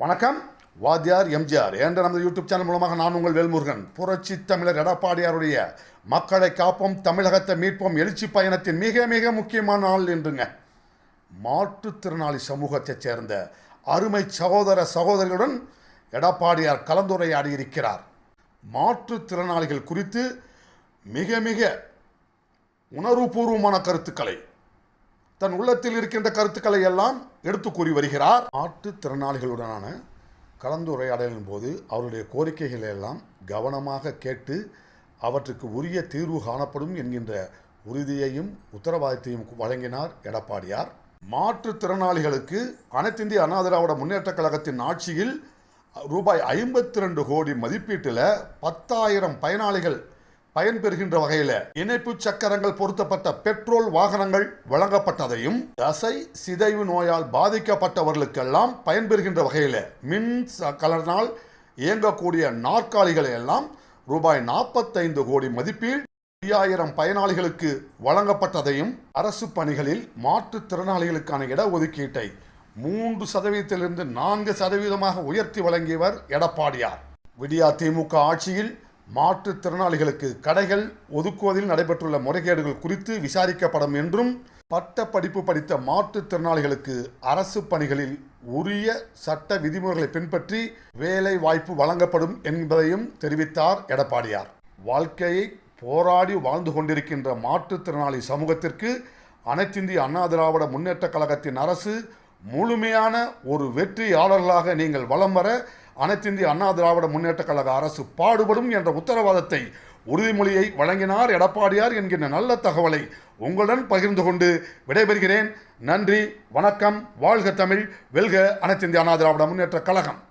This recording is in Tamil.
வணக்கம். வாத்தியார் எம்ஜிஆர் என்ற நமது யூடியூப் சேனல் மூலமாக நான் உங்கள் வேல்முருகன். புரட்சி தமிழர் எடப்பாடியாருடைய மக்களை காப்போம், தமிழகத்தை மீட்போம் எழுச்சி பயணத்தின் மிக மிக முக்கியமான நாள் என்றுங்க. மாற்றுத்திறனாளி சமூகத்தைச் சேர்ந்த அருமை சகோதர சகோதரிகளுடன் எடப்பாடியார் கலந்துரையாடி இருக்கிறார். மாற்றுத்திறனாளிகள் குறித்து மிக மிக உணர்வுபூர்வமான கருத்துக்களை, தன் உள்ளத்தில் இருக்கின்ற கருத்துக்களை எல்லாம் எடுத்து கூறி வருகிறார். மாற்றுத்திறனாளிகளுடனான கலந்துரையாடலின் போது அவருடைய கோரிக்கைகளை எல்லாம் கவனமாக கேட்டு அவற்றுக்கு உரிய தீர்வு காணப்படும் என்கின்ற உறுதியையும் உத்தரவாதத்தையும் வழங்கினார் எடப்பாடியார். மாற்றுத்திறனாளிகளுக்கு அனைத்திந்திய அண்ணா திராவிட முன்னேற்றக் கழகத்தின் ஆட்சியில் ரூபாய் 52 கோடி மதிப்பீட்டில் 10,000 பயனாளிகள் பயன்பெறுகின்ற வகையில் இணைப்பு சக்கரங்கள் பொருத்தப்பட்ட பெட்ரோல் வாகனங்கள் வழங்கப்பட்டதையும், தசை சிதைவு நோயால் பாதிக்கப்பட்டவர்களுக்கெல்லாம் பயன்பெறுகின்ற வகையில் மின் கலனால் இயங்கக்கூடிய நாற்காலிகளை எல்லாம் ரூபாய் 45 கோடி மதிப்பில் 5,000 பயனாளிகளுக்கு வழங்கப்பட்டதையும், அரசு பணிகளில் மாற்றுத்திறனாளிகளுக்கான இடஒதுக்கீட்டை 3%லிருந்து 4% உயர்த்தி வழங்கியவர் எடப்பாடியார். விடியா திமுக ஆட்சியில் மாற்றுத்திறனாளிகளுக்கு கடைகள் ஒதுக்குவதில் நடைபெற்றுள்ள முறைகேடுகள் குறித்து விசாரிக்கப்படும் என்றும், பட்ட படிப்பு படித்த மாற்றுத்திறனாளிகளுக்கு அரசு பணிகளில் உரிய சட்ட விதிமுறைகளை பின்பற்றி வேலை வாய்ப்பு வழங்கப்படும் என்பதையும் தெரிவித்தார் எடப்பாடியார். வாழ்க்கையை போராடி வாழ்ந்து கொண்டிருக்கின்ற மாற்றுத்திறனாளி சமூகத்திற்கு அனைத்திந்திய அண்ணா திராவிட முன்னேற்றக் கழகத்தின் அரசு முழுமையான ஒரு வெற்றியாளர்களாக நீங்கள் வலம் வர அனைத்திந்திய அண்ணா திராவிட முன்னேற்றக் கழக அரசு பாடுபடும் என்ற உத்தரவாதத்தை, உறுதிமொழியை வழங்கினார் எடப்பாடியார் என்கின்ற நல்ல தகவலை உங்களுடன் பகிர்ந்து கொண்டு விடைபெறுகிறேன். நன்றி, வணக்கம். வாழ்க தமிழ், வெல்க அனைத்திந்திய அண்ணா திராவிட முன்னேற்றக் கழகம்.